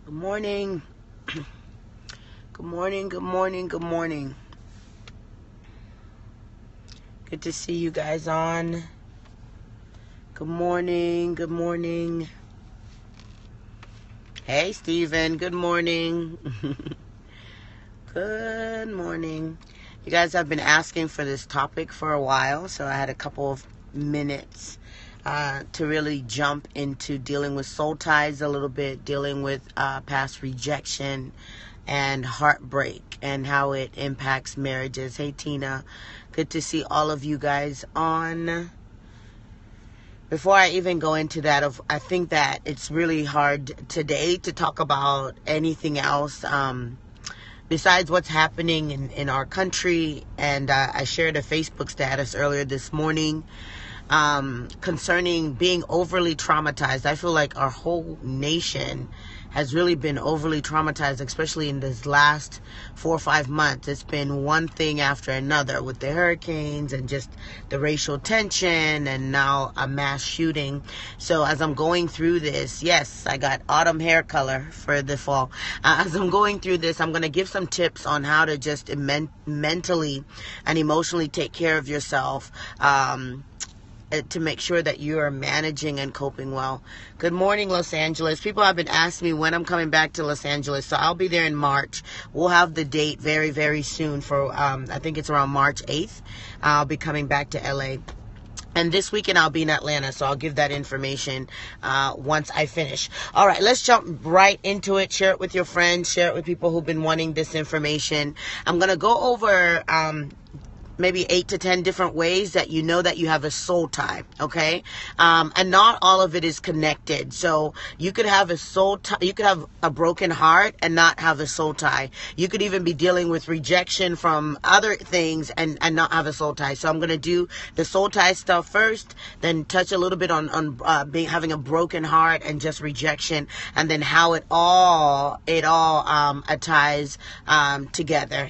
Good morning. Good morning, good morning, good morning. Good to see you guys on. Good morning, good morning. Hey, Steven, good morning. Good morning. You guys have been asking for this topic for a while, so I had a couple of minutes to really jump into dealing with soul ties a little bit, dealing with past rejection and heartbreak and how it impacts marriages. Hey, Tina, good to see all of you guys on. Before I even go into that, I think that it's really hard today to talk about anything else besides what's happening in our country. And I shared a Facebook status earlier this morning concerning being overly traumatized. I feel like our whole nation has really been overly traumatized, especially in this last 4 or 5 months. It's been one thing after another with the hurricanes and just the racial tension and now a mass shooting. So as I'm going through this, yes, I got autumn hair color for the fall. As I'm going through this, I'm going to give some tips on how to just mentally and emotionally take care of yourself, to make sure that you are managing and coping well. Good morning, Los Angeles. People have been asking me when I'm coming back to Los Angeles, so I'll be there in March. We'll have the date very, very soon for, I think it's around March 8th. I'll be coming back to LA. And this weekend I'll be in Atlanta, so I'll give that information once I finish. All right, let's jump right into it. Share it with your friends. Share it with people who've been wanting this information. I'm going to go over maybe 8 to 10 different ways that you know that you have a soul tie, okay? And not all of it is connected. So you could have a soul tie, you could have a broken heart and not have a soul tie. You could even be dealing with rejection from other things and not have a soul tie. So I'm going to do the soul tie stuff first, then touch a little bit on having a broken heart and just rejection, and then how it all ties together.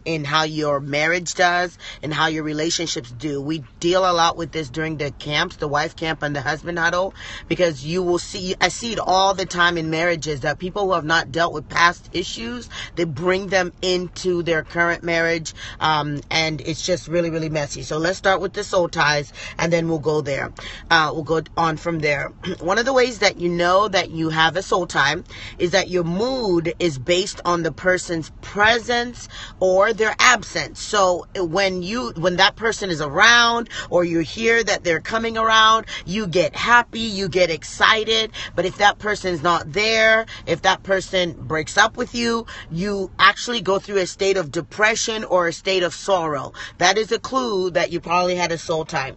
In how your marriage does and how your relationships do. We deal a lot with this during the camps, the wife camp and the husband huddle, because you will see, I see it all the time in marriages, that people who have not dealt with past issues, they bring them into their current marriage, and it's just really, really messy. So let's start with the soul ties, and then we'll go there. We'll go on from there. One of the ways that you know that you have a soul tie is that your mood is based on the person's presence or their absence. So when that person is around, or you hear that they're coming around, you get happy, you get excited. But if that person is not there, if that person breaks up with you, you actually go through a state of depression or a state of sorrow. That is a clue that you probably had a soul tie.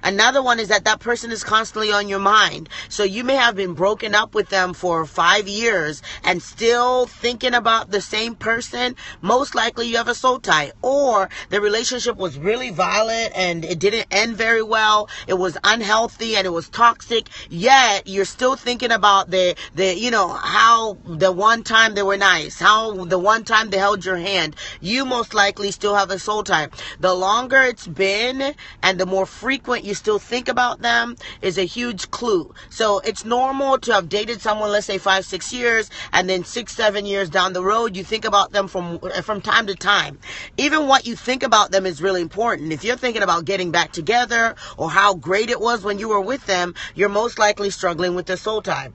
Another one is that person is constantly on your mind. So you may have been broken up with them for 5 years and still thinking about the same person. Most likely you have a soul tie. Or the relationship was really violent and it didn't end very well. It was unhealthy and it was toxic. Yet you're still thinking about how the one time they were nice, how the one time they held your hand. You most likely still have a soul tie. The longer it's been and the more frequent you still think about them is a huge clue. So it's normal to have dated someone, let's say 5, 6 years, and then 6, 7 years down the road, you think about them from time to time. Even what you think about them is really important. If you're thinking about getting back together or how great it was when you were with them, you're most likely struggling with the soul tie.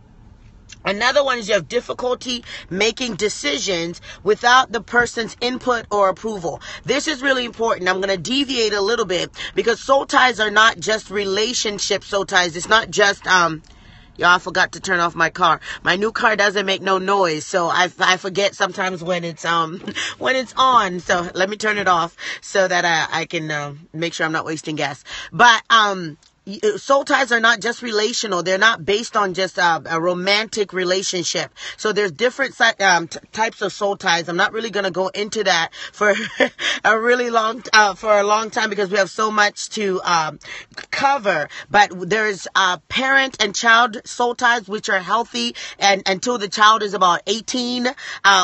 Another one is you have difficulty making decisions without the person's input or approval. This is really important. I'm going to deviate a little bit because soul ties are not just relationship soul ties. It's not just, y'all, I forgot to turn off my car. My new car doesn't make no noise, so I forget sometimes when it's on. So let me turn it off so that I can make sure I'm not wasting gas. But soul ties are not just relational. They're not based on just a romantic relationship. So there's different types of soul ties. I'm not really going to go into that for a long time because we have so much to cover. But there's parent and child soul ties, which are healthy and until the child is about 18,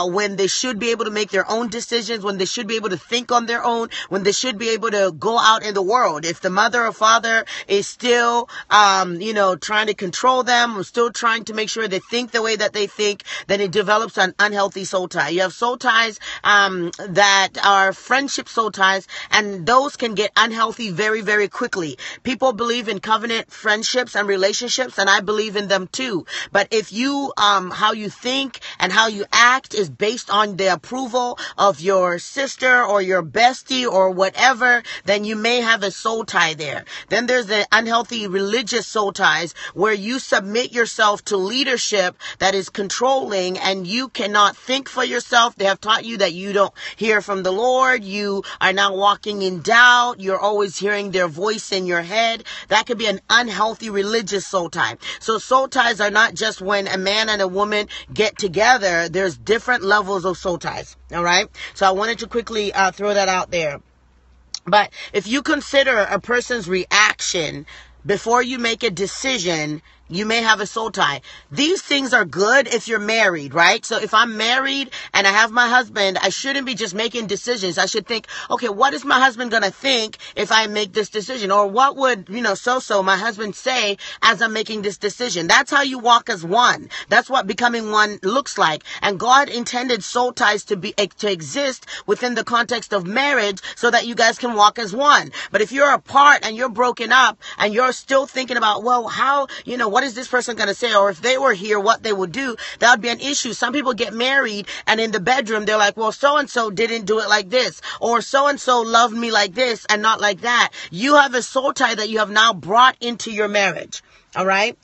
when they should be able to make their own decisions, when they should be able to think on their own, when they should be able to go out in the world. If the mother or father is still, trying to control them, or still trying to make sure they think the way that they think, then it develops an unhealthy soul tie. You have soul ties that are friendship soul ties, and those can get unhealthy very, very quickly. People believe in covenant friendships and relationships, and I believe in them too. But if you, how you think and how you act is based on the approval of your sister or your bestie or whatever, then you may have a soul tie there. Then there's the unhealthy religious soul ties, where you submit yourself to leadership that is controlling, and you cannot think for yourself. They have taught you that you don't hear from the Lord. You are now walking in doubt. You're always hearing their voice in your head. That could be an unhealthy religious soul tie. So soul ties are not just when a man and a woman get together. There's different levels of soul ties. All right. So I wanted to quickly throw that out there. But if you consider a person's reaction before you make a decision, you may have a soul tie. These things are good if you're married, right? So if I'm married and I have my husband, I shouldn't be just making decisions. I should think, okay, what is my husband going to think if I make this decision? Or what would, my husband say as I'm making this decision? That's how you walk as one. That's what becoming one looks like. And God intended soul ties to exist within the context of marriage so that you guys can walk as one. But if you're apart and you're broken up and you're still thinking about, well, how, what is this person going to say? Or if they were here, what they would do, that would be an issue. Some people get married and in the bedroom, they're like, well, so-and-so didn't do it like this, or so-and-so loved me like this and not like that. You have a soul tie that you have now brought into your marriage. All right.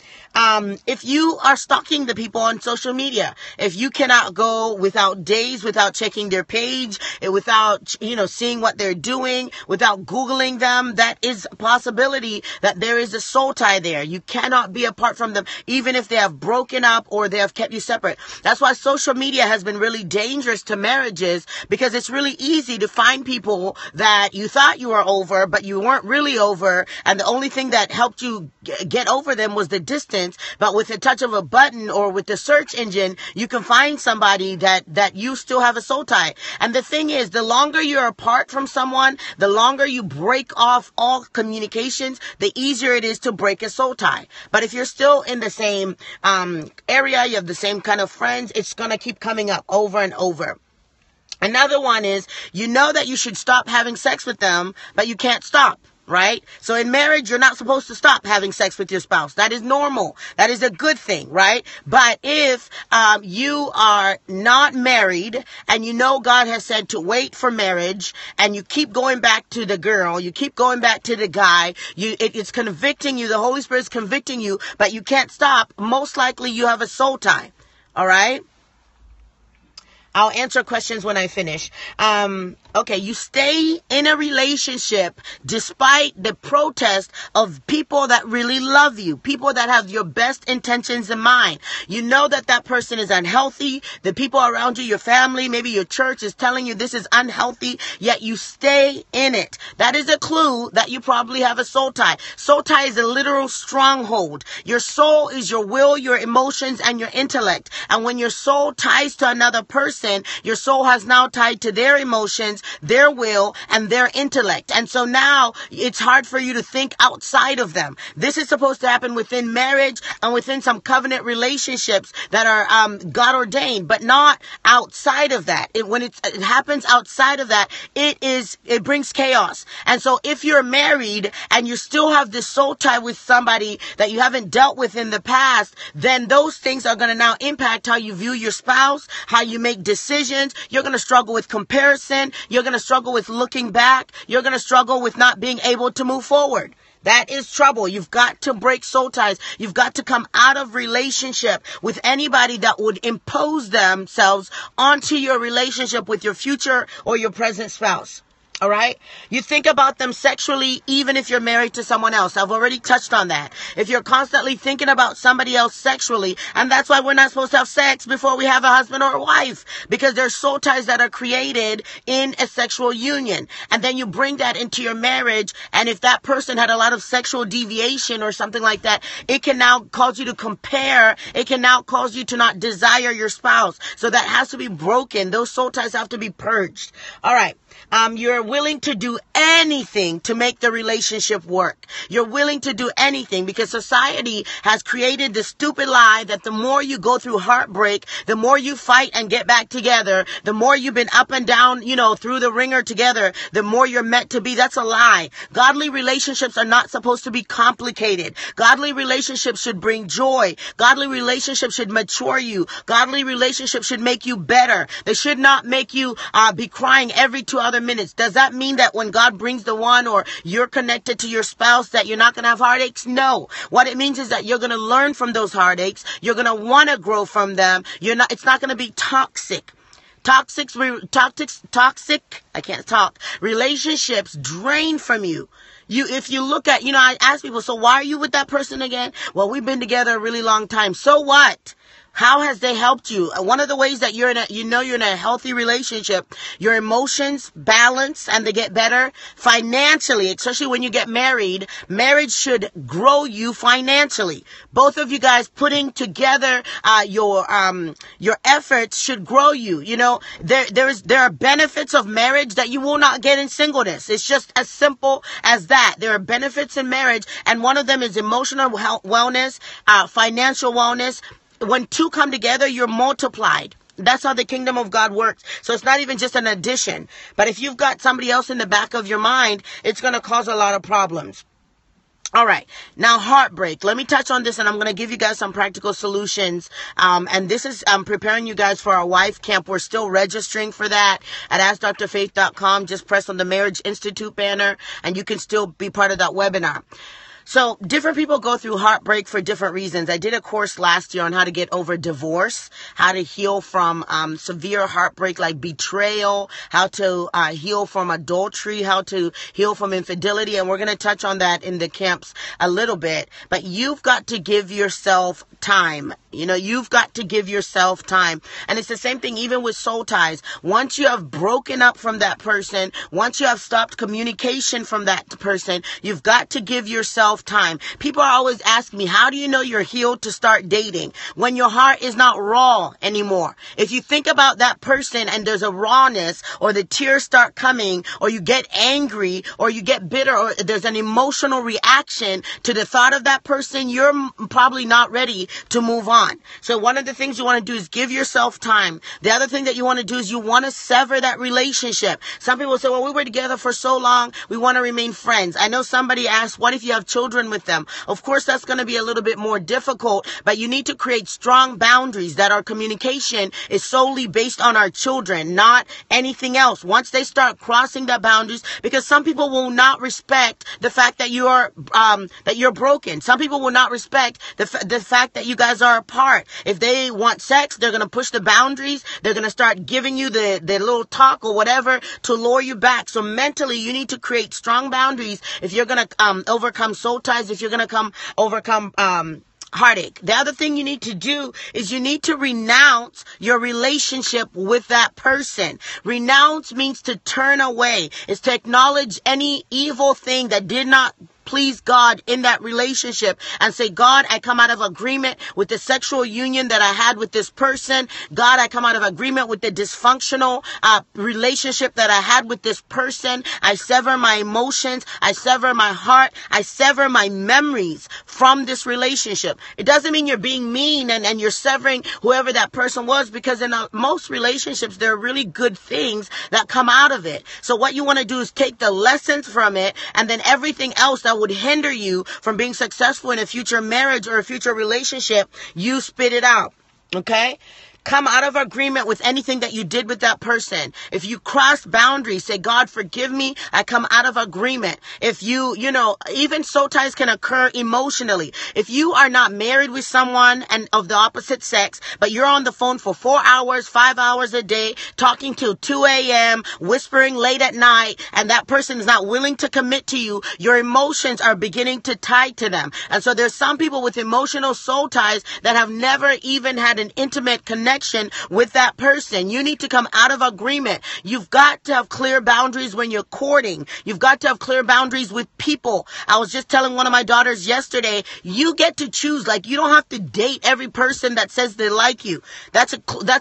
If you are stalking the people on social media, if you cannot go without days without checking their page, without, seeing what they're doing, without Googling them, that is a possibility that there is a soul tie there. You cannot be apart from them, even if they have broken up or they have kept you separate. That's why social media has been really dangerous to marriages, because it's really easy to find people that you thought you were over, but you weren't really over. And the only thing that helped you get over them was the distance. But with a touch of a button or with the search engine, you can find somebody that you still have a soul tie. And the thing is, the longer you're apart from someone, the longer you break off all communications, the easier it is to break a soul tie. But if you're still in the same area, you have the same kind of friends, it's going to keep coming up over and over. Another one is, that you should stop having sex with them, but you can't stop. Right? So in marriage, you're not supposed to stop having sex with your spouse. That is normal. That is a good thing, right? But if you are not married and God has said to wait for marriage, and you keep going back to the girl, you keep going back to the guy, it's convicting you, the Holy Spirit's convicting you, but you can't stop, most likely you have a soul tie. All right? I'll answer questions when I finish. Okay, you stay in a relationship despite the protest of people that really love you, people that have your best intentions in mind. You know that person is unhealthy. The people around you, your family, maybe your church is telling you this is unhealthy, yet you stay in it. That is a clue that you probably have a soul tie. Soul tie is a literal stronghold. Your soul is your will, your emotions, and your intellect. And when your soul ties to another person, your soul has now tied to their emotions, their will, and their intellect. And so now it's hard for you to think outside of them. This is supposed to happen within marriage and within some covenant relationships that are God ordained, but not outside of that. When it happens outside of that, it brings chaos. And so if you're married and you still have this soul tie with somebody that you haven't dealt with in the past, then those things are going to now impact how you view your spouse, how you make decisions. You're going to struggle with comparison. You're going to struggle with looking back. You're going to struggle with not being able to move forward. That is trouble. You've got to break soul ties. You've got to come out of relationship with anybody that would impose themselves onto your relationship with your future or your present spouse. All right. You think about them sexually, even if you're married to someone else. I've already touched on that. If you're constantly thinking about somebody else sexually, and that's why we're not supposed to have sex before we have a husband or a wife, because there's soul ties that are created in a sexual union. And then you bring that into your marriage. And if that person had a lot of sexual deviation or something like that, it can now cause you to compare. It can now cause you to not desire your spouse. So that has to be broken. Those soul ties have to be purged. All right. You're willing to do anything to make the relationship work. You're willing to do anything because society has created this stupid lie that the more you go through heartbreak, the more you fight and get back together, the more you've been up and down, through the ringer together, the more you're meant to be. That's a lie. Godly relationships are not supposed to be complicated. Godly relationships should bring joy. Godly relationships should mature you. Godly relationships should make you better. They should not make you be crying every 2 other minutes. Does that mean that when God brings the one or you're connected to your spouse that you're not going to have heartaches? No. What it means is that you're going to learn from those heartaches. You're going to want to grow from them. It's not going to be toxic. Toxic, I can't talk. Relationships drain from you. If you look at, I ask people, so why are you with that person again? Well, we've been together a really long time. So what? How has they helped you? One of the ways that you're in a healthy relationship, your emotions balance and they get better financially, especially when you get married. Marriage should grow you financially. Both of you guys putting together your efforts should grow you. There are benefits of marriage that you will not get in singleness. It's just as simple as that. There are benefits in marriage, and one of them is emotional wellness, financial wellness. When two come together, you're multiplied. That's how the kingdom of God works. So it's not even just an addition. But if you've got somebody else in the back of your mind, it's going to cause a lot of problems. All right. Now, heartbreak. Let me touch on this, and I'm going to give you guys some practical solutions. And this is preparing you guys for our wife camp. We're still registering for that at AskDrFaith.com. Just press on the Marriage Institute banner, and you can still be part of that webinar. So different people go through heartbreak for different reasons. I did a course last year on how to get over divorce, how to heal from severe heartbreak like betrayal, how to heal from adultery, how to heal from infidelity. And we're going to touch on that in the camps a little bit. But you've got to give yourself time. You've got to give yourself time. And it's the same thing even with soul ties. Once you have broken up from that person, once you have stopped communication from that person, you've got to give yourself time. People are always asking me, how do you know you're healed to start dating? When your heart is not raw anymore. If you think about that person and there's a rawness, or the tears start coming, or you get angry, or you get bitter, or there's an emotional reaction to the thought of that person, you're probably not ready to move on. So one of the things you want to do is give yourself time. The other thing that you want to do is you want to sever that relationship. Some people say, well, we were together for so long, we want to remain friends. I know somebody asked, what if you have children with them? Of course, that's going to be a little bit more difficult, but you need to create strong boundaries that our communication is solely based on our children, not anything else. Once they start crossing the boundaries, because some people will not respect the fact that you're broken. Some people will not respect the fact that you guys are apart. If they want sex, they're going to push the boundaries. They're going to start giving you the little talk or whatever to lure you back. So mentally, you need to create strong boundaries if you're going to overcome soul ties, if you're going to overcome heartache. The other thing you need to do is you need to renounce your relationship with that person. Renounce means to turn away. It's to acknowledge any evil thing that did not please God in that relationship and say, God, I come out of agreement with the sexual union that I had with this person. God, I come out of agreement with the dysfunctional relationship that I had with this person. I sever my emotions. I sever my heart. I sever my memories from this relationship. It doesn't mean you're being mean and you're severing whoever that person was, because in most relationships, there are really good things that come out of it. So what you want to do is take the lessons from it, and then everything else that would hinder you from being successful in a future marriage or a future relationship, you spit it out. Okay? Come out of agreement with anything that you did with that person. If you cross boundaries, say, God, forgive me. I come out of agreement. If even soul ties can occur emotionally. If you are not married with someone and of the opposite sex, but you're on the phone for 4 hours, 5 hours a day, talking till 2 a.m., whispering late at night, and that person is not willing to commit to you, your emotions are beginning to tie to them. And so there's some people with emotional soul ties that have never even had an intimate connection connection with that person. You need to come out of agreement. You've got to have clear boundaries when you're courting. You've got to have clear boundaries with people. I was just telling one of my daughters yesterday, you get to choose. Like, you don't have to date every person that says they like you. That's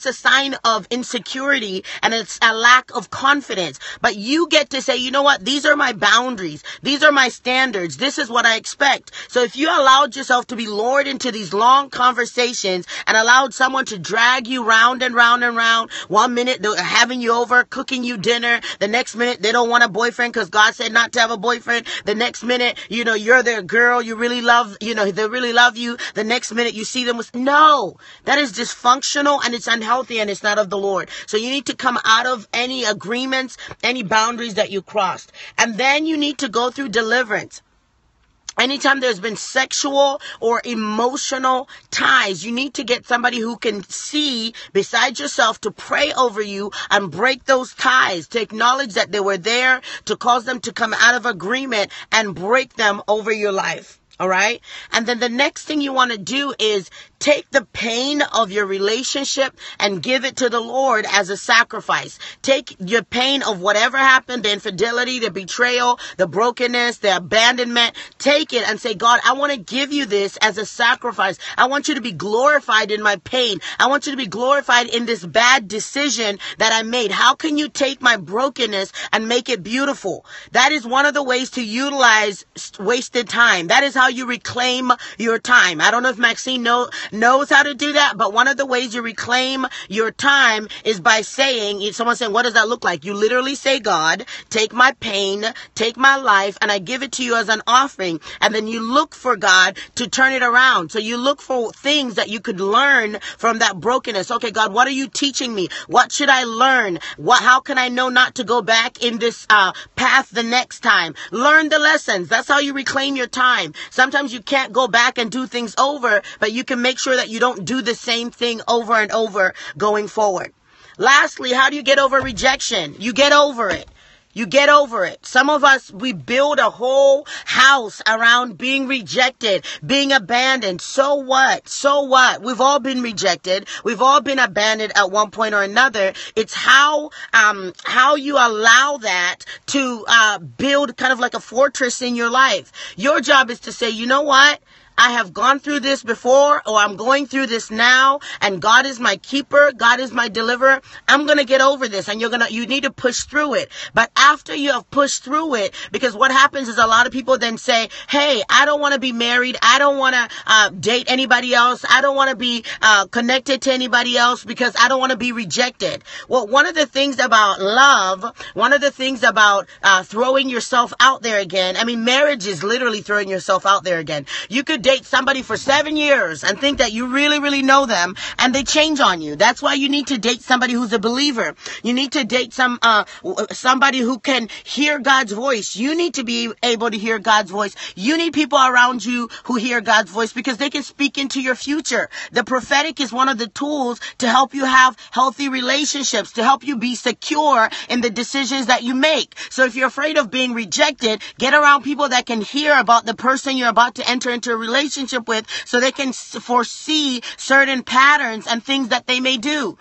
a sign of insecurity, and it's a lack of confidence. But you get to say, you know what? These are my boundaries. These are my standards. This is what I expect. So if you allowed yourself to be lured into these long conversations and allowed someone to drag you round and round and round, 1 minute they're having you over, cooking you dinner. The next minute they don't want a boyfriend because God said not to have a boyfriend. The next minute, you're their girl. You really love, they really love you. The next minute you see them with, no, that is dysfunctional and it's unhealthy and it's not of the Lord. So you need to come out of any agreements, any boundaries that you crossed. And then you need to go through deliverance. Anytime there's been sexual or emotional ties, you need to get somebody who can see besides yourself to pray over you and break those ties, to acknowledge that they were there, to cause them to come out of agreement and break them over your life. All right. And then the next thing you want to do is take the pain of your relationship and give it to the Lord as a sacrifice. Take your pain of whatever happened, the infidelity, the betrayal, the brokenness, the abandonment. Take it and say, God, I want to give you this as a sacrifice. I want you to be glorified in my pain. I want you to be glorified in this bad decision that I made. How can you take my brokenness and make it beautiful? That is one of the ways to utilize wasted time. That is how you reclaim your time. I don't know if Maxine knows how to do that, but one of the ways you reclaim your time is by saying, someone saying, what does that look like? You literally say, God, take my pain, take my life, and I give it to you as an offering. And then you look for God to turn it around. So you look for things that you could learn from that brokenness. Okay, God, what are you teaching me? What should I learn? How can I know not to go back in this path the next time? Learn the lessons. That's how you reclaim your time. Sometimes you can't go back and do things over, but you can make sure that you don't do the same thing over and over going forward. Lastly, how do you get over rejection? You get over it. You get over it. Some of us, we build a whole house around being rejected, being abandoned. So what? So what? We've all been rejected. We've all been abandoned at one point or another. It's how you allow that to build kind of like a fortress in your life. Your job is to say, you know what? I have gone through this before, or I'm going through this now, and God is my keeper. God is my deliverer. I'm going to get over this, and you need to push through it. But after you have pushed through it, because what happens is a lot of people then say, hey, I don't want to be married. I don't want to date anybody else. I don't want to be connected to anybody else because I don't want to be rejected. Well, one of the things about love, one of the things about throwing yourself out there again, I mean, marriage is literally throwing yourself out there again. You could date somebody for 7 years and think that you really, really know them, and they change on you. That's why you need to date somebody who's a believer. You need to date somebody who can hear God's voice. You need to be able to hear God's voice. You need people around you who hear God's voice because they can speak into your future. The prophetic is one of the tools to help you have healthy relationships, to help you be secure in the decisions that you make. So if you're afraid of being rejected, get around people that can hear about the person you're about to enter into a relationship with, so they can foresee certain patterns and things that they may do.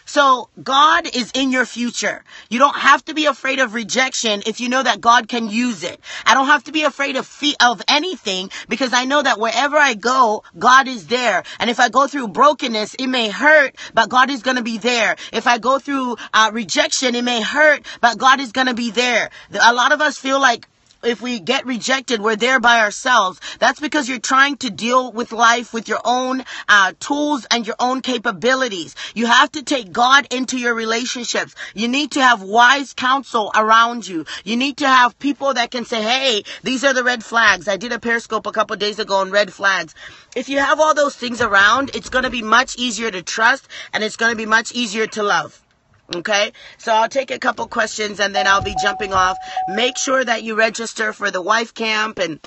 So God is in your future. You don't have to be afraid of rejection if you know that God can use it. I don't have to be afraid of anything because I know that wherever I go, God is there. And if I go through brokenness, it may hurt, but God is going to be there. If I go through rejection, it may hurt, but God is going to be there. A lot of us feel like if we get rejected, we're there by ourselves. That's because you're trying to deal with life with your own tools and your own capabilities. You have to take God into your relationships. You need to have wise counsel around you. You need to have people that can say, hey, these are the red flags. I did a Periscope a couple of days ago on red flags. If you have all those things around, it's going to be much easier to trust, and it's going to be much easier to love. Okay, so I'll take a couple questions and then I'll be jumping off. Make sure that you register for the wife camp and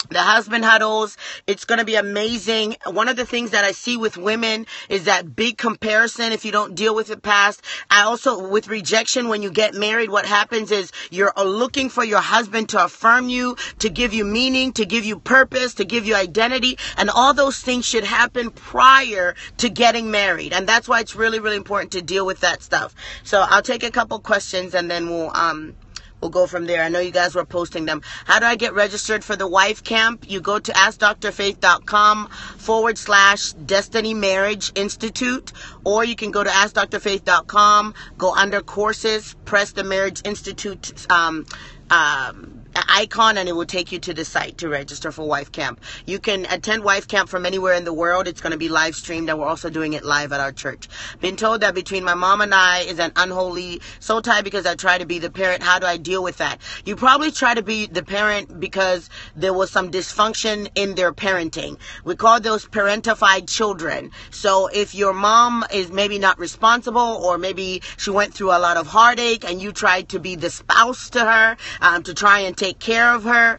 The husband huddles, it's going to be amazing. One of the things that I see with women is that big comparison if you don't deal with it past. I also, with rejection, when you get married, what happens is you're looking for your husband to affirm you, to give you meaning, to give you purpose, to give you identity. And all those things should happen prior to getting married. And that's why it's really, really important to deal with that stuff. So I'll take a couple questions and then we'll go from there. I know you guys were posting them. How do I get registered for the wife camp? You go to AskDrFaith.com/Destiny Marriage Institute, or you can go to AskDrFaith.com, go under courses, press the Marriage Institute icon, and it will take you to the site to register for wife camp. You can attend wife camp from anywhere in the world. It's going to be live streamed, and we're also doing it live at our church. Been told that between my mom and I is an unholy soul tie because I try to be the parent. How do I deal with that? You probably try to be the parent because there was some dysfunction in their parenting. We call those parentified children. So if your mom is maybe not responsible, or maybe she went through a lot of heartache and you tried to be the spouse to her, to try and take care of her,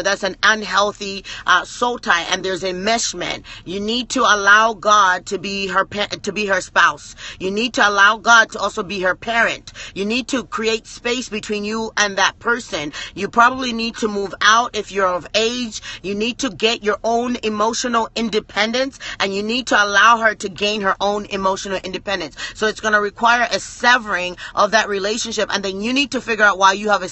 that's an unhealthy soul tie, and there's enmeshment. You need to allow God to be her spouse. You need to allow God to also be her parent. You need to create space between you and that person. You probably need to move out if you're of age. You need to get your own emotional independence, and you need to allow her to gain her own emotional independence. So it's going to require a severing of that relationship, and then you need to figure out why you have a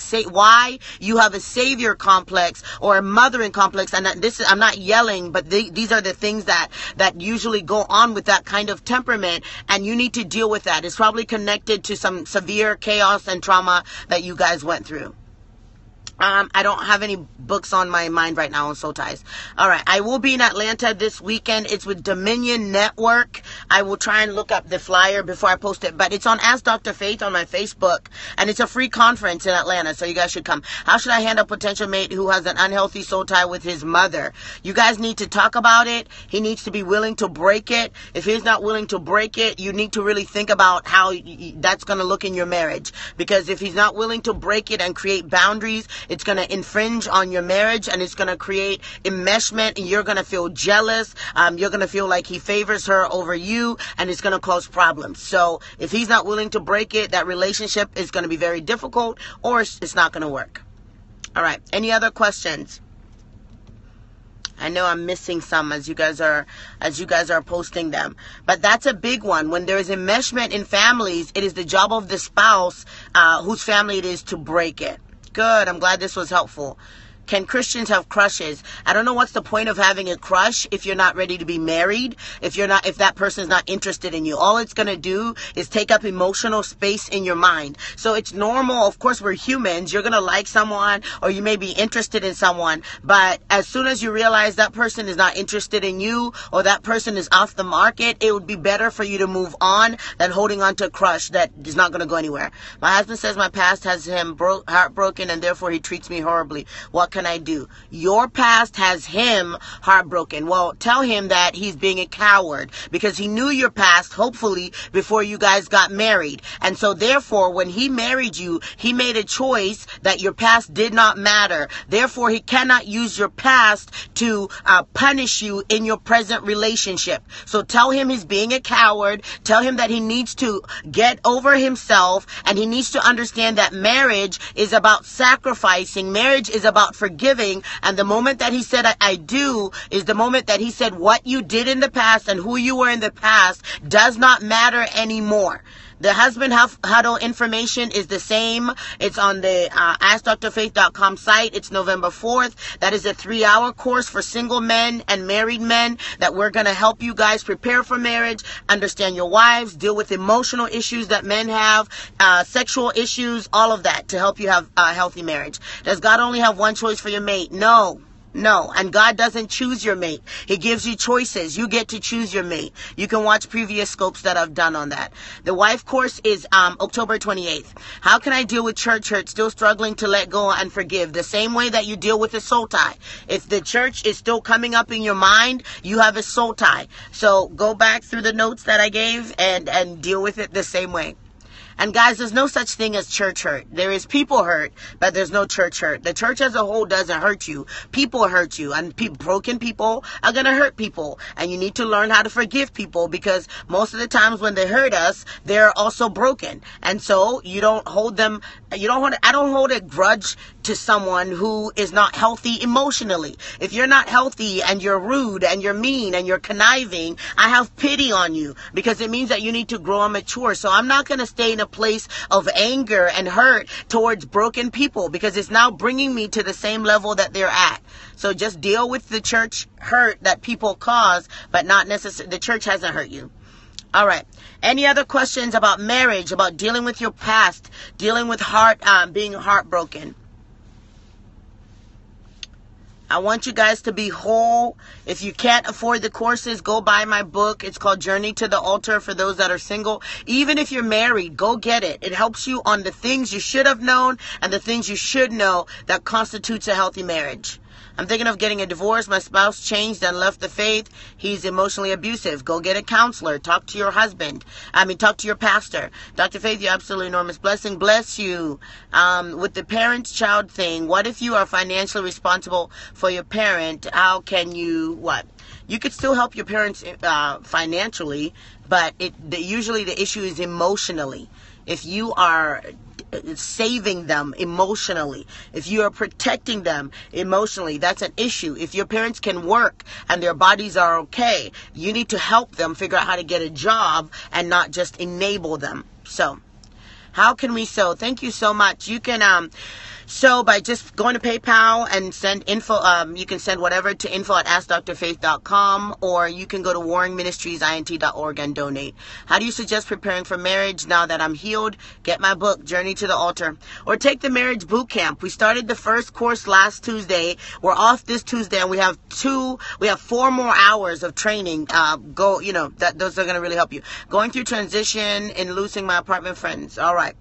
savior complex or a mothering complex. And I'm not yelling, but these are the things that usually go on with that kind of temperament, and you need to deal with that. It's probably connected to some severe chaos and trauma that you guys went through. I don't have any books on my mind right now on soul ties. All right. I will be in Atlanta this weekend. It's with Dominion Network. I will try and look up the flyer before I post it, but it's on Ask Dr. Faith on my Facebook, and it's a free conference in Atlanta, so you guys should come. How should I handle a potential mate who has an unhealthy soul tie with his mother? You guys need to talk about it. He needs to be willing to break it. If he's not willing to break it, you need to really think about how that's going to look in your marriage, because if he's not willing to break it and create boundaries, it's going to infringe on your marriage, and it's going to create enmeshment, and you're going to feel jealous. You're going to feel like he favors her over you, and it's going to cause problems. So if he's not willing to break it, that relationship is going to be very difficult, or it's not going to work. All right. Any other questions? I know I'm missing some as you guys are posting them. But that's a big one. When there is enmeshment in families, it is the job of the spouse whose family it is to break it. Good. I'm glad this was helpful. Can Christians have crushes? I don't know what's the point of having a crush if you're not ready to be married, if that person's not interested in you. All it's going to do is take up emotional space in your mind. So it's normal. Of course, we're humans. You're going to like someone, or you may be interested in someone. But as soon as you realize that person is not interested in you, or that person is off the market, it would be better for you to move on than holding on to a crush that is not going to go anywhere. My husband says my past has him heartbroken, and therefore he treats me horribly. What can I do? Your past has him heartbroken. Well, tell him that he's being a coward, because he knew your past, hopefully, before you guys got married. And so therefore, when he married you, he made a choice that your past did not matter. Therefore, he cannot use your past to punish you in your present relationship. So tell him he's being a coward. Tell him that he needs to get over himself, and he needs to understand that marriage is about sacrificing. Marriage is about forgiving. And the moment that he said, I do, is the moment that he said what you did in the past and who you were in the past does not matter anymore. The husband huddle information is the same. It's on the AskDrFaith.com site. It's November 4th. That is a 3-hour course for single men and married men that we're going to help you guys prepare for marriage, understand your wives, deal with emotional issues that men have, sexual issues, all of that, to help you have a healthy marriage. Does God only have one choice for your mate? No. And God doesn't choose your mate. He gives you choices. You get to choose your mate. You can watch previous scopes that I've done on that. The wife course is October 28th. How can I deal with church hurt, still struggling to let go and forgive? The same way that you deal with a soul tie. If the church is still coming up in your mind, you have a soul tie. So go back through the notes that I gave and deal with it the same way. And guys, there's no such thing as church hurt. There is people hurt, but there's no church hurt. The church as a whole doesn't hurt you. People hurt you, and broken people are going to hurt people. And you need to learn how to forgive people, because most of the times when they hurt us, they're also broken. And so you don't hold them, I don't hold a grudge to someone who is not healthy emotionally. If you're not healthy and you're rude and you're mean and you're conniving, I have pity on you, because it means that you need to grow and mature. So I'm not going to stay in a place of anger and hurt towards broken people, because it's now bringing me to the same level that they're at. So just deal with the church hurt that people cause, but not necessarily, the church hasn't hurt you. All right. Any other questions about marriage, about dealing with your past, dealing with being heartbroken? I want you guys to be whole. If you can't afford the courses, go buy my book. It's called Journey to the Altar for those that are single. Even if you're married, go get it. It helps you on the things you should have known and the things you should know that constitutes a healthy marriage. I'm thinking of getting a divorce. My spouse changed and left the faith. He's emotionally abusive. Go get a counselor. Talk to your husband. Talk to your pastor. Dr. Faith, your absolutely enormous blessing. Bless you. With the parent-child thing, what if you are financially responsible for your parent? How can you, what? You could still help your parents financially, but usually the issue is emotionally. If you are saving them emotionally, if you are protecting them emotionally, that's an issue. If your parents can work and their bodies are okay, you need to help them figure out how to get a job and not just enable them. So how can we sow? Thank you so much. You can sow by just going to PayPal and send info. You can send whatever to info@askdrfaith.com, or you can go to warringministriesint.org and donate. How do you suggest preparing for marriage now that I'm healed? Get my book, Journey to the Altar, or take the marriage boot camp. We started the first course last Tuesday. We're off this Tuesday, and we have 4 more hours of training. Those are going to really help you. Going through transition and losing my apartment friends. All right.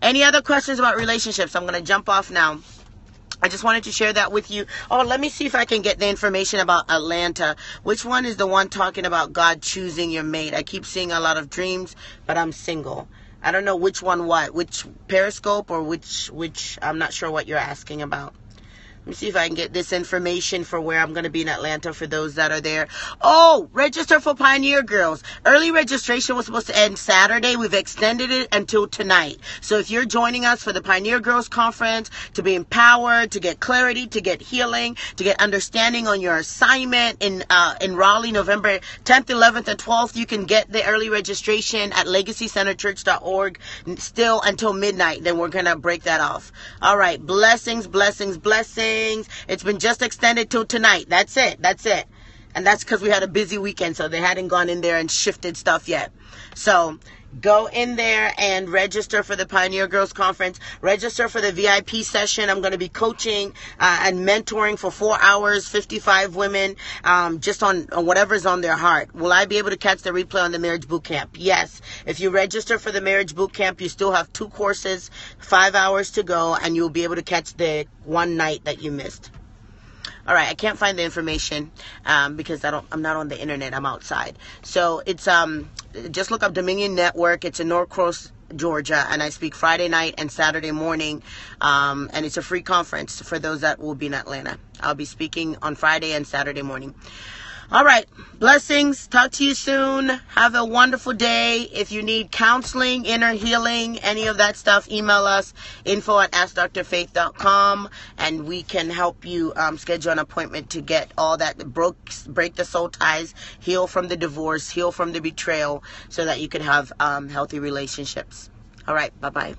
Any other questions about relationships? I'm going to jump off now. I just wanted to share that with you. Oh, let me see if I can get the information about Atlanta. Which one is the one talking about God choosing your mate? I keep seeing a lot of dreams, but I'm single. I don't know which one which Periscope or which I'm not sure what you're asking about. Let me see if I can get this information for where I'm going to be in Atlanta for those that are there. Oh, register for Pioneer Girls. Early registration was supposed to end Saturday. We've extended it until tonight. So if you're joining us for the Pioneer Girls Conference, to be empowered, to get clarity, to get healing, to get understanding on your assignment in Raleigh, November 10th, 11th, and 12th, you can get the early registration at legacycenterchurch.org still until midnight. Then we're going to break that off. All right. Blessings, blessings, blessings. It's been just extended till tonight. That's it. And that's because we had a busy weekend, so they hadn't gone in there and shifted stuff yet. So go in there and register for the Pioneer Girls Conference. Register for the VIP session. I'm going to be coaching and mentoring for 4 hours, 55 women, just on whatever's on their heart. Will I be able to catch the replay on the Marriage Boot Camp? Yes. If you register for the Marriage Boot Camp, you still have 2 courses, 5 hours to go, and you'll be able to catch the one night that you missed. All right, I can't find the information because I'm not on the internet. I'm outside. So it's just look up Dominion Network. It's in Norcross, Georgia, and I speak Friday night and Saturday morning. And it's a free conference for those that will be in Atlanta. I'll be speaking on Friday and Saturday morning. All right. Blessings. Talk to you soon. Have a wonderful day. If you need counseling, inner healing, any of that stuff, email us, info@askdrfaith.com, and we can help you schedule an appointment to get all that, break the soul ties, heal from the divorce, heal from the betrayal, so that you can have healthy relationships. All right. Bye-bye.